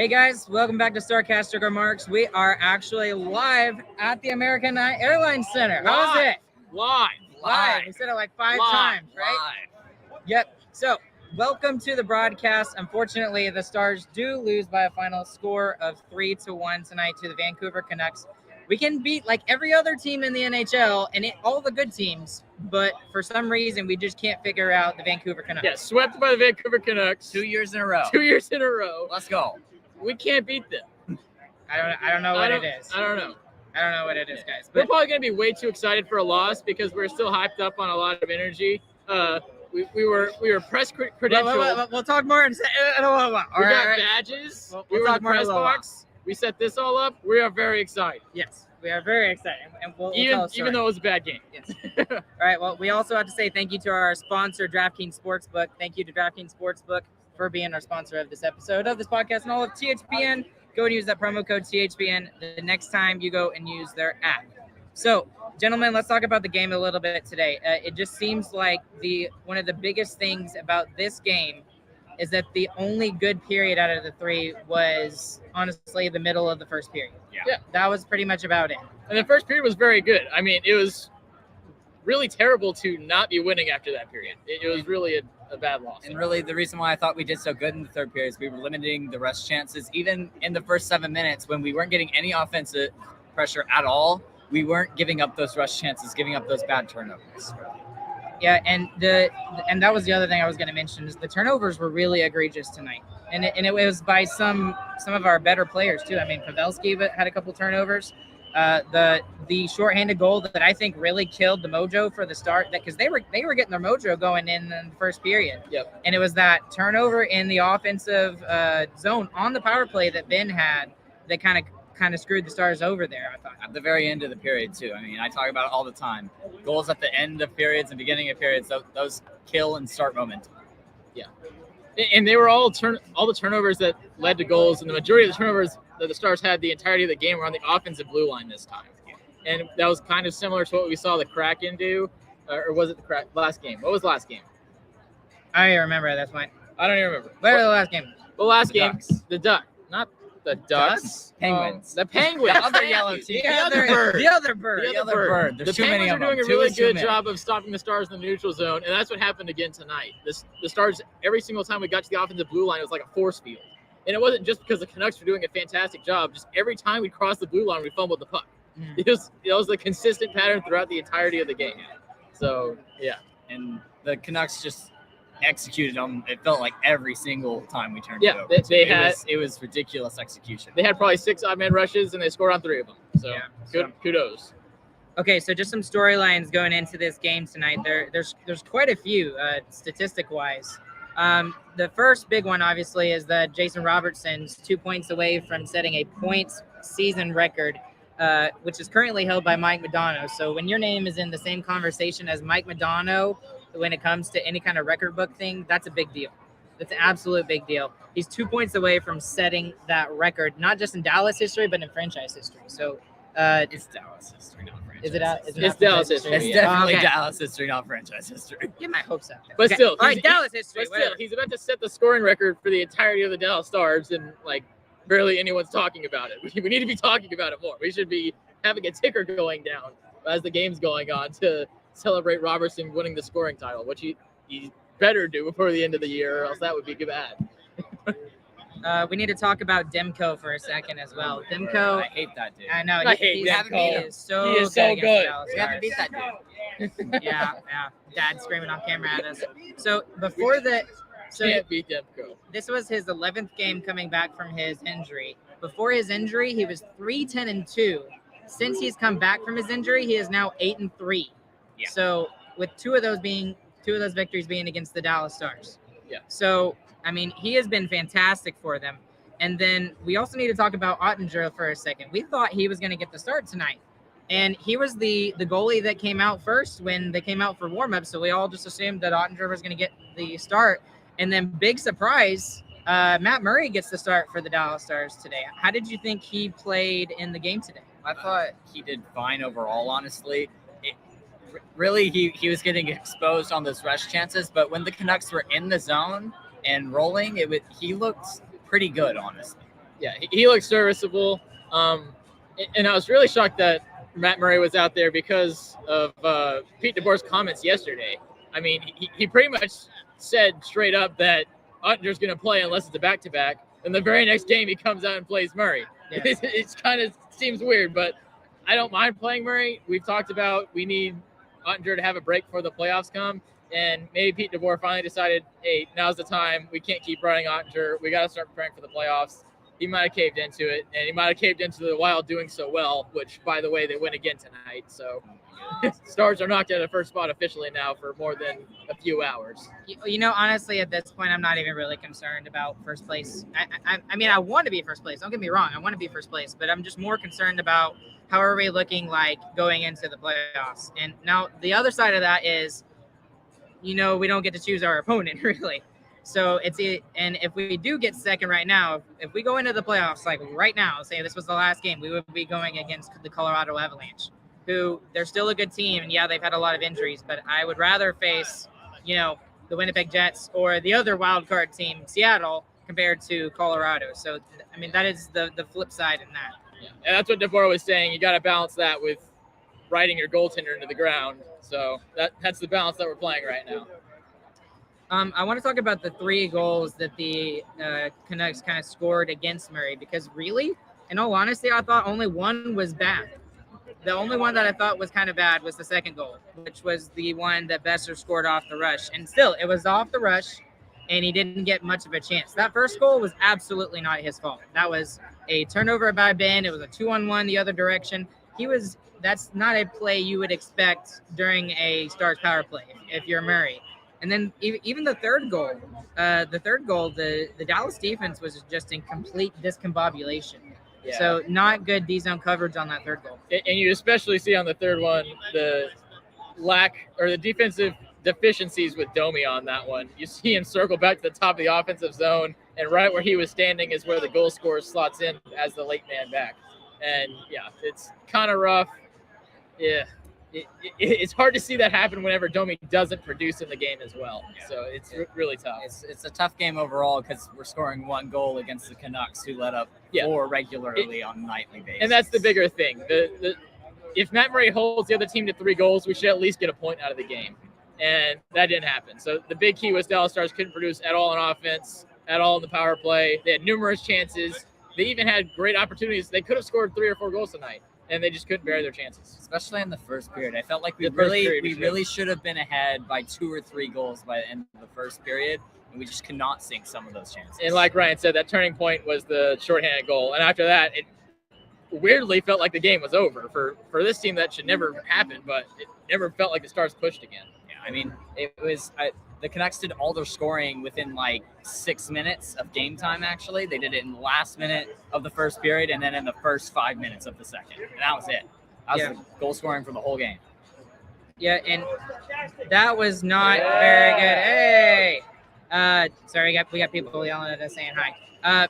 Hey guys, welcome back to Starcastic Remarks. We are actually live at the American Airlines Center. How was it? Live. We said it like five times, right? Yep. So, welcome to the broadcast. Unfortunately, the Stars do lose by a final score of 3-1 tonight to the Vancouver Canucks. We can beat like every other team in the NHL and all the good teams, but for some reason we just can't figure out the Vancouver Canucks. Yeah, swept by the Vancouver Canucks 2 years in a row. 2 years in a row. Let's go. We can't beat them. I don't know what it is. I don't know. I don't know what it is, guys. We're But probably going to be way too excited for a loss because we're still hyped up on a lot of energy. We were press credentialed. we'll talk more in All We got right. badges. We'll we were in talk the more in a press little box. We set this all up. We are very excited. Yes, we are very excited, and we'll tell a story. Even though it was a bad game. Yes. All right. Well, we also have to say thank you to our sponsor, DraftKings Sportsbook. Thank you to DraftKings Sportsbook for being our sponsor of this episode of this podcast and all of THPN. Go and use that promo code THPN the next time you go and use their app. So, gentlemen, let's talk about the game a little bit today. It just seems like one of the biggest things about this game is that the only good period out of the three was honestly the middle of the first period. Yeah. That was pretty much about it. And the first period was very good. I mean, it was really terrible to not be winning after that period. It was really a bad loss. And really, the reason why I thought we did so good in the third period is we were limiting the rush chances. Even in the first 7 minutes, when we weren't getting any offensive pressure at all, we weren't giving up those rush chances, giving up those bad turnovers. Yeah, and that was the other thing I was going to mention is the turnovers were really egregious tonight, and it was by some of our better players too. I mean, Pavelski had a couple turnovers. The shorthanded goal that I think really killed the mojo for the start, because they were getting their mojo going in the first period. Yep. And it was that turnover in the offensive zone on the power play that Ben had that kind of screwed the Stars over there, I thought. At the very end of the period, too. I mean, I talk about it all the time. Goals at the end of periods and beginning of periods, those kill and start momentum. Yeah. And they were all the turnovers that led to goals, and the majority of the turnovers that the Stars had the entirety of the game were on the offensive blue line this time. And that was kind of similar to what we saw the Kraken do, or was it the last game? What was the last game? I don't even remember at that point. I don't even remember. Where was the last game? The last The game, Ducks. the Duck, not the Ducks. Penguins. The Penguins. The other yellow team. The other bird. The other bird. The other bird. There's The too many Penguins of are them. doing a Two really is too good many. job of stopping the Stars in the neutral zone, and that's what happened again tonight. The Stars, every single time we got to the offensive blue line, it was like a force field. And it wasn't just because the Canucks were doing a fantastic job. Just every time we crossed the blue line, we fumbled the puck. It was a consistent pattern throughout the entirety of the game. So, yeah. And the Canucks just executed them. It felt like every single time we turned Yeah, it over. It was ridiculous execution. They had probably 6 odd-man rushes, and they scored on 3 of them. So, Yeah. kudos. Okay, so just some storylines going into this game tonight. There's quite a few statistic-wise. The first big one, obviously, is that Jason Robertson's 2 points away from setting a points season record, which is currently held by Mike Modano. So when your name is in the same conversation as Mike Modano when it comes to any kind of record book thing, that's a big deal. That's an absolute big deal. He's 2 points away from setting that record, not just in Dallas history, but in franchise history. So It's Dallas history, not franchise. is it out? It's Dallas history. It's Yeah. definitely Okay. Dallas history, not franchise history. Get my hopes up there. But Okay. still, all right, he's- Dallas history. But still, whatever. he's about to set the scoring record for the entirety of the Dallas Stars, and barely anyone's talking about it. We need to be talking about it more. We should be having a ticker going down as the game's going on to celebrate Robertson winning the scoring title, which he better do before the end of the year, or else that would be bad. We need to talk about Demko for a second as well. I Demko, hate that dude. I know I hate he Demko. is so He is so against good. Dallas We haven't Stars. beat that dude. Yeah. Dad screaming on camera at us. So before the, so Can't beat Demko. this was his 11th game coming back from his injury. Before his injury, he was 3-10-2. Since he's come back from his injury, he is now 8-3. Yeah. So with two of those victories being against the Dallas Stars. Yeah. So I mean, he has been fantastic for them. And then we also need to talk about Ottinger for a second. We thought he was going to get the start tonight. And he was the goalie that came out first when they came out for warm-up. So we all just assumed that Ottinger was going to get the start. And then big surprise, Matt Murray gets the start for the Dallas Stars today. How did you think he played in the game today? I thought he did fine overall, honestly. Really, he was getting exposed on those rush chances, but when the Canucks were in the zone and rolling, he looked pretty good, honestly. Yeah, he looks serviceable. And I was really shocked that Matt Murray was out there because of Pete DeBoer's comments yesterday. I mean, he pretty much said straight up that Ottinger's going to play unless it's a back-to-back. And the very next game, he comes out and plays Murray. Yeah. It kind of seems weird, but I don't mind playing Murray. We've talked about we need Ottinger to have a break before the playoffs come. And maybe Pete DeBoer finally decided, hey, now's the time. We can't keep running Ottinger. We got to start preparing for the playoffs. He might have caved into it, and he might have caved into the Wild doing so well, which, by the way, they win again tonight. So Stars are knocked out of first spot officially now for more than a few hours. You know, honestly, at this point, I'm not even really concerned about first place. I mean, I want to be first place. Don't get me wrong. I want to be first place, but I'm just more concerned about how are we looking like going into the playoffs. And now the other side of that is, you know, we don't get to choose our opponent, really. So and if we do get second right now, if we go into the playoffs, like right now, say this was the last game, we would be going against the Colorado Avalanche, who they're still a good team. And yeah, they've had a lot of injuries, but I would rather face, you know, the Winnipeg Jets or the other wild card team, Seattle, compared to Colorado. So, I mean, that is the flip side in that. Yeah. And that's what DeBoer was saying. You got to balance that with riding your goaltender into the ground. So that's the balance that we're playing right now. I want to talk about the 3 goals that the Canucks kind of scored against Murray, because really, in all honesty, I thought only one was bad. The only one that I thought was kind of bad was the second goal, which was the one that Besser scored off the rush. And still, it was off the rush, and he didn't get much of a chance. That first goal was absolutely not his fault. That was a turnover by Ben. It was a 2-on-1 the other direction. That's not a play you would expect during a Stars power play if you're Murray. And then even the third goal, the Dallas defense was just in complete discombobulation. Yeah. So not good D-zone coverage on that third goal. And you especially see on the third one the lack or the defensive deficiencies with Domi on that one. You see him circle back to the top of the offensive zone, and right where he was standing is where the goal scorer slots in as the late man back. And, yeah, it's kind of rough. Yeah. It's hard to see that happen whenever Domi doesn't produce in the game as well. Yeah. So it's really tough. It's a tough game overall because we're scoring 1 goal against the Canucks, who let up 4 regularly on a nightly basis. And that's the bigger thing. If Matt Murray holds the other team to 3 goals, we should at least get a point out of the game. And that didn't happen. So the big key was Dallas Stars couldn't produce at all on offense, at all in the power play. They had numerous chances. They even had great opportunities. They could have scored 3 or 4 goals tonight, and they just couldn't bury their chances. Especially in the first period. I felt like we really should have been ahead by 2 or 3 goals by the end of the first period, and we just could not sink some of those chances. And like Ryan said, that turning point was the shorthanded goal. And after that, it weirdly felt like the game was over. For this team, that should never happen, but it never felt like the Stars pushed again. Yeah, I mean, it was the Canucks did all their scoring within like 6 minutes of game time, actually. They did it in the last minute of the first period and then in the first 5 minutes of the second. And that was it. That was the goal scoring for the whole game. Yeah, and that was not very good. Hey! Sorry, we got people yelling at us saying hi.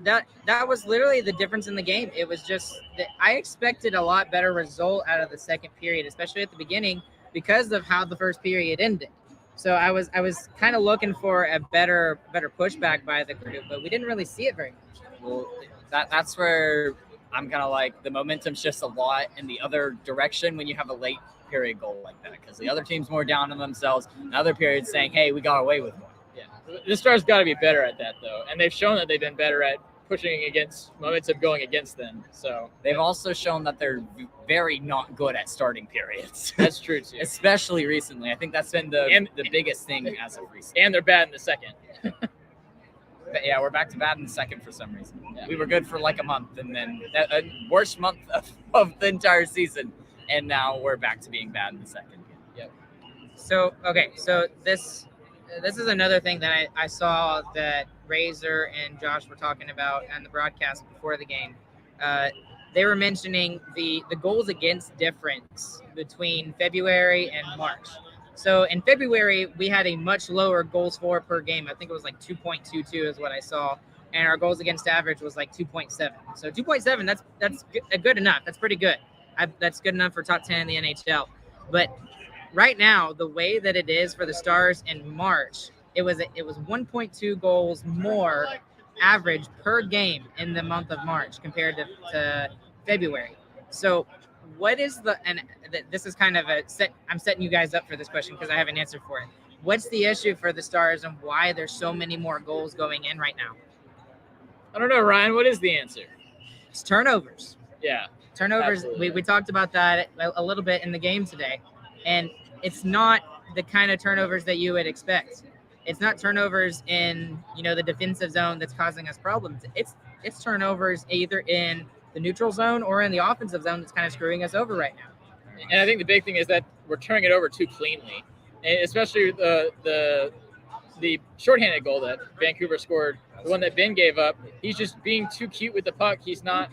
That was literally the difference in the game. It was just that I expected a lot better result out of the second period, especially at the beginning, because of how the first period ended. So I was kind of looking for a better pushback by the group, but we didn't really see it very much. Well, that's where I'm kind of like the momentum shifts a lot in the other direction when you have a late period goal like that, because the other team's more down on themselves. And other periods saying, hey, we got away with one. Yeah, the Stars got to be better at that, though. And they've shown that they've been better at pushing against momentum going against them. So they've also shown that they're very not good at starting periods. That's true, too. Especially recently. I think that's been the biggest thing as of recent. And they're bad in the second. But yeah, we're back to bad in the second for some reason. Yeah. We were good for like a month, and then worst month of the entire season, and now we're back to being bad in the second. Yep. So this is another thing that I saw that Razor and Josh were talking about on the broadcast before the game. They were mentioning the goals against difference between February and March. So in February, we had a much lower goals for per game. I think it was like 2.22 is what I saw. And our goals against average was like 2.7. So 2.7, that's good enough. That's pretty good. That's good enough for top 10 in the NHL. But right now, the way that it is for the Stars in March, it was 1.2 goals more average per game in the month of March compared to February. So what is this is kind of I'm setting you guys up for this question because I have an answer for it. What's the issue for the Stars and why there's so many more goals going in right now? I don't know, Ryan. What is the answer? It's turnovers. Yeah. Turnovers. We talked about that a little bit in the game today, and it's not the kind of turnovers that you would expect. It's not turnovers in the defensive zone that's causing us problems. It's turnovers either in the neutral zone or in the offensive zone that's kind of screwing us over right now. And I think the big thing is that we're turning it over too cleanly, and especially the shorthanded goal that Vancouver scored, the one that Ben gave up. He's just being too cute with the puck. He's not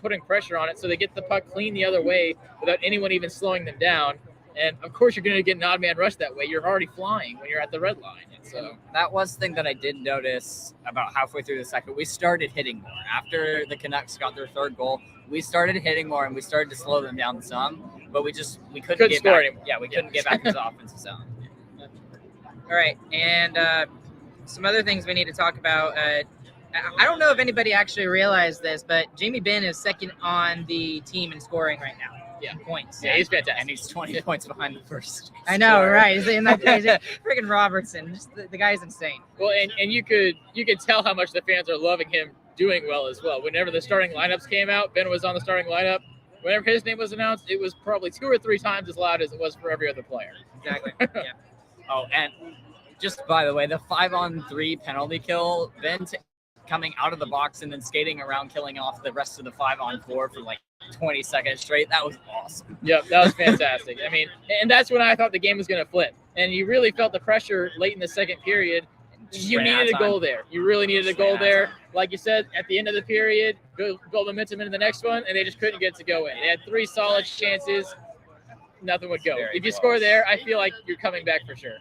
putting pressure on it, so they get the puck clean the other way without anyone even slowing them down. And of course, you're going to get an odd man rush that way. You're already flying when you're at the red line. And so that was the thing that I did notice about halfway through the second. We started hitting more after the Canucks got their third goal. We started hitting more and we started to slow them down some, but we couldn't get back anymore. Yeah, we couldn't get back into the offensive zone. All right, and some other things we need to talk about. I don't know if anybody actually realized this, but Jamie Benn is second on the team in scoring right now. Yeah, points. Yeah, he's fantastic. And he's 20 points behind the first. I know, right? Isn't that crazy? Freaking Robertson, just the guy's insane. Well, and you could tell how much the fans are loving him doing well as well. Whenever the starting lineups came out, Ben was on the starting lineup. Whenever his name was announced, it was probably 2 or 3 times as loud as it was for every other player. Exactly. Yeah. Oh, and just by the way, the 5-on-3 penalty kill, Ben coming out of the box and then skating around, killing off the rest of the 5-on-4 for like 20 seconds straight. That was awesome. Yep, that was fantastic. I mean, and that's when I thought the game was going to flip. And you really felt the pressure late in the second period. You needed a goal there. You really needed a goal there. Like you said, at the end of the period, build momentum into the next one, and they just couldn't get it to go in. They had 3 solid chances. Nothing would go. If you score there, I feel like you're coming back for sure.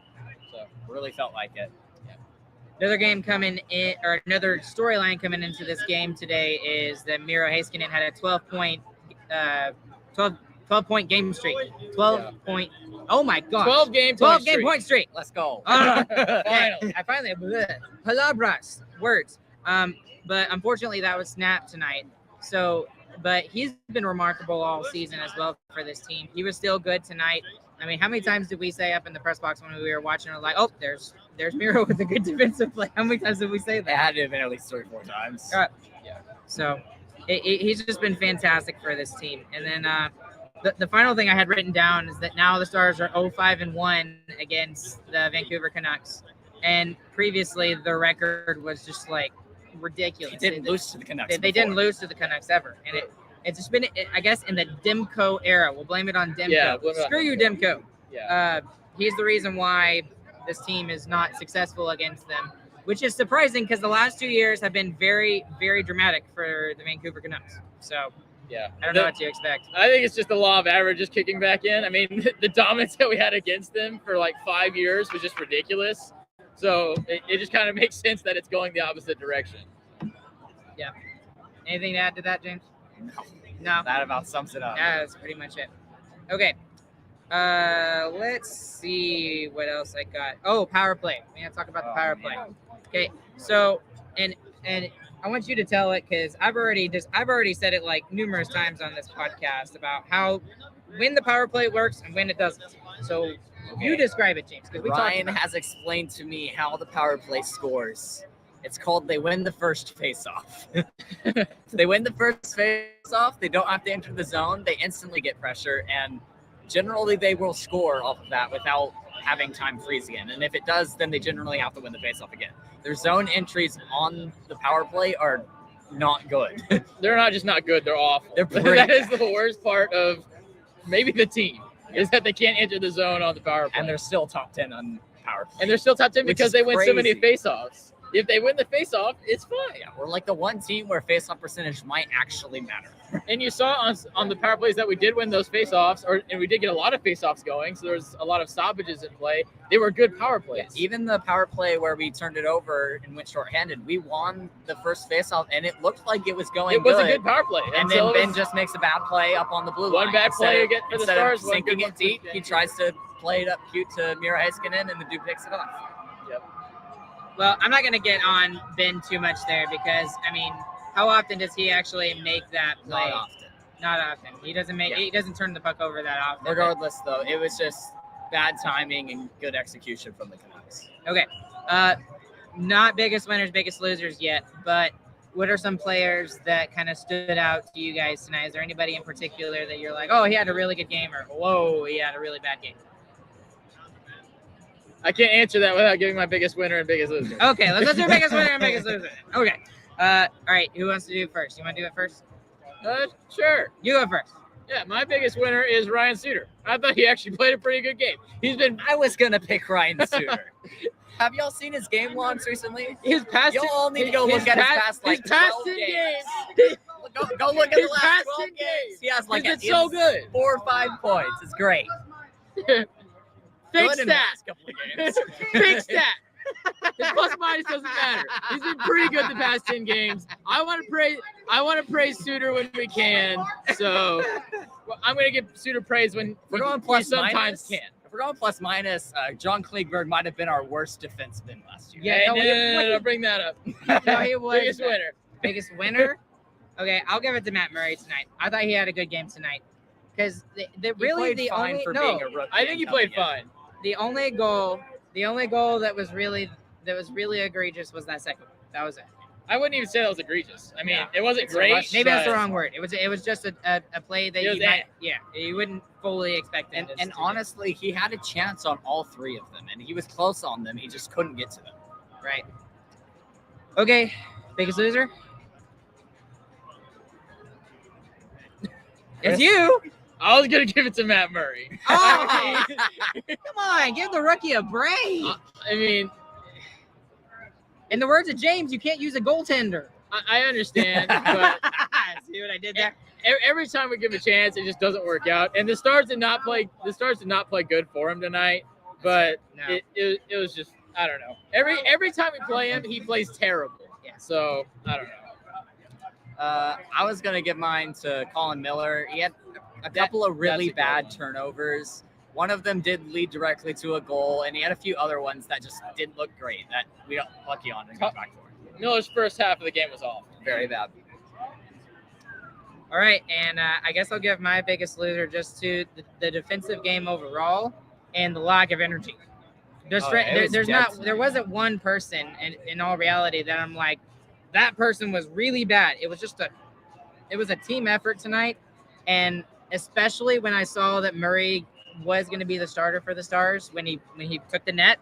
So really felt like it. Another game coming in, or another storyline coming into this game today is that Miro Heiskanen had a 12-point game streak. 12-point. Oh my God. 12 game point streak. Let's go. Finally. I finally palabras, words. But unfortunately that was snapped tonight. So, but he's been remarkable all season as well for this team. He was still good tonight. I mean, how many times did we say up in the press box when we were watching it, like, oh, there's Miro with a good defensive play? How many times did we say that? It had to have been at least 3 or 4 times. Yeah. So he's just been fantastic for this team. And then the final thing I had written down is that now the Stars are 0-5-1 against the Vancouver Canucks. And previously the record was just like ridiculous. They didn't lose to the Canucks. They didn't lose to the Canucks ever. And it's just been, I guess, in the Demko era. We'll blame it on Demko. Yeah, Screw you, Demko. Yeah. He's the reason why this team is not successful against them, which is surprising because the last 2 years have been very, very dramatic for the Vancouver Canucks. So, yeah, I don't know what to expect. I think it's just the law of averages kicking back in. I mean, the dominance that we had against them for like 5 years was just ridiculous. So it just kind of makes sense that it's going the opposite direction. Yeah. Anything to add to that, James? No. That about sums it up. Yeah, that's pretty much it. Okay. Let's see what else I got. Oh, power play. We gotta talk about the power play. Okay. So, and I want you to tell it because I've already said it like numerous times on this podcast about how when the power play works and when it doesn't. So you describe it, James. Ryan has explained to me how the power play scores. It's called they win the first face-off. They win the first face-off. They don't have to enter the zone. They instantly get pressure, and generally they will score off of that without having time freeze again. And if it does, then they generally have to win the face-off again. Their zone entries on the power play are not good. They're not just not good. They're awful. That is the worst part of maybe the team is that they can't enter the zone on the power play. And they're still top 10 on power play. And they're still top 10 because they win so many crazy. face-offs. If they win the face-off, it's fine. Yeah, we're like the one team where face-off percentage might actually matter. And you saw on the power plays that we did win those face-offs, and we did get a lot of face-offs going, so there's a lot of stoppages in play. They were good power plays. Yeah, even the power play where we turned it over and went shorthanded, we won the first face-off, and it looked like it was going good. It was a good power play. And then Ben just makes a bad play up on the blue line. One bad play again for the Stars. Instead of sinking it deep, he tries to play it up cute to Miro Heiskanen, and the dude picks it off. Yep. Well, I'm not going to get on Ben too much there because, I mean, how often does he actually make that play? Not often. Not often. He doesn't turn the puck over that often. Regardless, though, it was just bad timing and good execution from the Canucks. Okay. Not biggest winners, biggest losers yet, but what are some players that kind of stood out to you guys tonight? Is there anybody in particular that you're like, oh, he had a really good game, or whoa, he had a really bad game? I can't answer that without giving my biggest winner and biggest loser. Okay, let's do biggest winner and biggest loser. Okay. All right, who wants to do it first? You want to do it first? Sure. You go first. Yeah, my biggest winner is Ryan Suter. I thought he actually played a pretty good game. I was gonna pick Ryan Suter. Have y'all seen his game logs recently? His past Y'all all need to go look at his past 12 games. Go look at His the last past 12 10 games. He has like He's been so good. 4 or 5 points. It's great. Fix Good in the that. last couple of games. Fix that. His plus minus doesn't matter. He's been pretty good the past 10 games. I want to praise Suter when we can. So I'm going to give Suter praise when We're going we plus sometimes minus. can. If we're going plus minus, John Klingberg might have been our worst defenseman last year. Yeah, No, bring that up. No, he was. Biggest winner. Biggest winner? Okay, I'll give it to Matt Murray tonight. I thought he had a good game tonight. Because really He played fine for being a rookie. I think he played fine. the only goal that was really egregious was that second one. That was it. I wouldn't even say that was egregious. I mean, Yeah. it wasn't It's a great. rush. Maybe that's the but- wrong word. It was just a play that It was you wouldn't fully expect him And to do. honestly, he had a chance on all 3 of them, and he was close on them. He just couldn't get to them. Right. Okay, biggest loser? It's Chris? you. I was going to give it to Matt Murray. Oh, come on, give the rookie a break. I mean, In the words of James, you can't use a goaltender. I understand, but See what I did there? every time we give him a chance, it just doesn't work out. And the Stars did not play good for him tonight. But No. it was just, I don't know. Every time we play him, he plays terrible. Yeah. So I don't know. I was going to give mine to Colin Miller. He had a couple of really that's a good bad one. turnovers. One of them did lead directly to a goal, and he had a few other ones that just didn't look great that we got lucky on and got back for. Miller's first half of the game was awful. Very bad. All right, and I guess I'll give my biggest loser just to the defensive game overall and the lack of energy. It was dead There wasn't one person in all reality that I'm like, that person was really bad. It was just a team effort tonight, and especially when I saw that Murray was going to be the starter for the Stars when he took the net,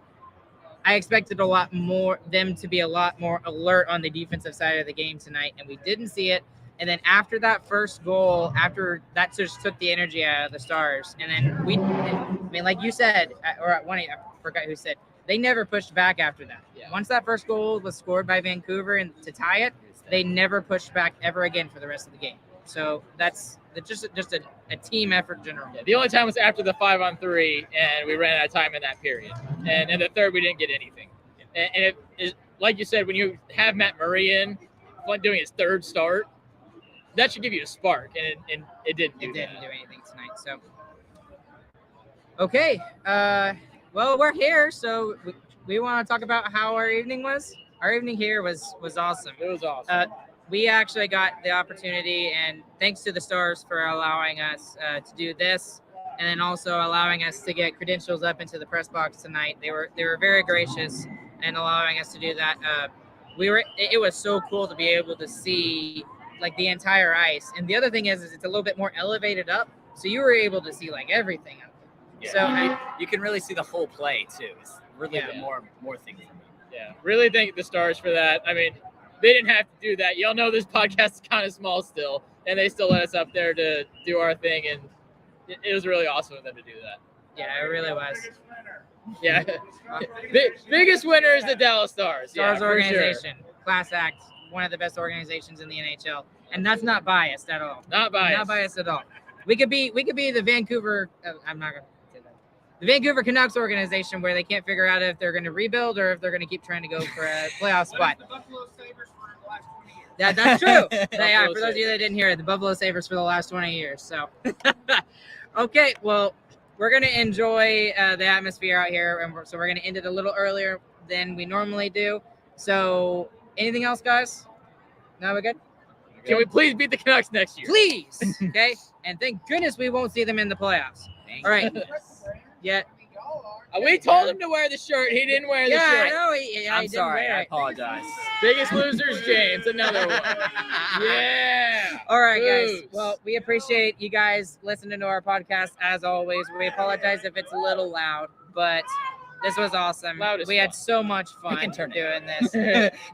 I expected them to be a lot more alert on the defensive side of the game tonight, and we didn't see it. And then after that first goal, after that just took the energy out of the Stars, and then like you said, or I forgot who said, they never pushed back after that. Yeah. Once that first goal was scored by Vancouver and to tie it, they never pushed back ever again for the rest of the game. So that's just a team effort in general. Yeah, the only time was after the 5-on-3, and we ran out of time in that period. And in the third, we didn't get anything. And like you said, when you have Matt Murray in, doing his third start, that should give you a spark, and it didn't do It didn't that. do anything tonight. So, okay. Well, we're here, so we want to talk about how our evening was. Our evening here was awesome. It was awesome. We actually got the opportunity, and thanks to the Stars for allowing us to do this, and then also allowing us to get credentials up into the press box tonight. They were very gracious in allowing us to do that. It was so cool to be able to see like the entire ice, and the other thing is it's a little bit more elevated up, so you were able to see like everything up there. Yeah, So you can really see the whole play too. It's really Yeah. the more things. Yeah, really thank the Stars for that. I mean, they didn't have to do that. Y'all know this podcast is kind of small still, and they still let us up there to do our thing, and it was really awesome of them to do that. yeah, it really was. Yeah. Biggest winner is the Dallas Stars. Stars for sure. organization, class act, one of the best organizations in the NHL, and that's not biased at all. Not biased. Not biased at all. We could be the Vancouver. I'm not gonna say that. The Vancouver Canucks organization, where they can't figure out if they're going to rebuild or if they're going to keep trying to go for a playoff spot. The Buffalo Sabres for the last 20 years. That's true. Yeah, Buffalo for those of you that didn't hear it, the Buffalo Sabres for the last 20 years. So, okay, well, we're gonna enjoy the atmosphere out here, and so we're gonna end it a little earlier than we normally do. So, anything else, guys? No, we're good. Can we please beat the Canucks next year? Please, okay. And thank goodness we won't see them in the playoffs. All right. Yeah. We told him to wear the shirt. He didn't wear the Yeah, I shirt. know. He I'm didn't sorry. wear I it. apologize. Biggest losers, James. Another one. Yeah. All right, guys. Booze. Well, we appreciate you guys listening to our podcast as always. We apologize if it's a little loud, but this was awesome. Loud as We had fuck. so much fun can turn it doing this.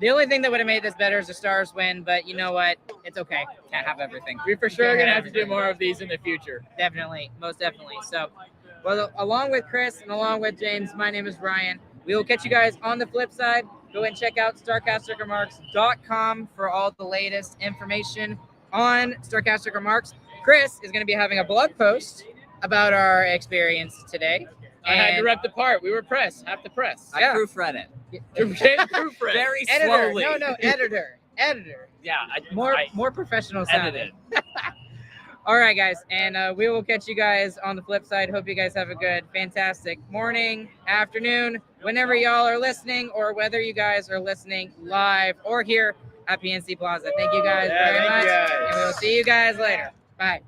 The only thing that would have made this better is the Stars win, but you know what? It's okay. Can't have everything. We for sure are going to have to do more of these in the future. Definitely. Most definitely. So, well, along with Chris and along with James, my name is Ryan. We will catch you guys on the flip side. Go and check out StarcasticRemarks.com for all the latest information on Sarcastic Remarks. Chris is going to be having a blog post about our experience today. I had to rep the part. We were press. Have to press. I Yeah. proofread it Proofread. very Editor. slowly. No, editor. Yeah, More professional sounding. edited. All right, guys, and we will catch you guys on the flip side. Hope you guys have a good, fantastic morning, afternoon, whenever y'all are listening, or whether you guys are listening live or here at PNC Plaza. Thank you guys very thank much, you guys. and we will see you guys later. Bye.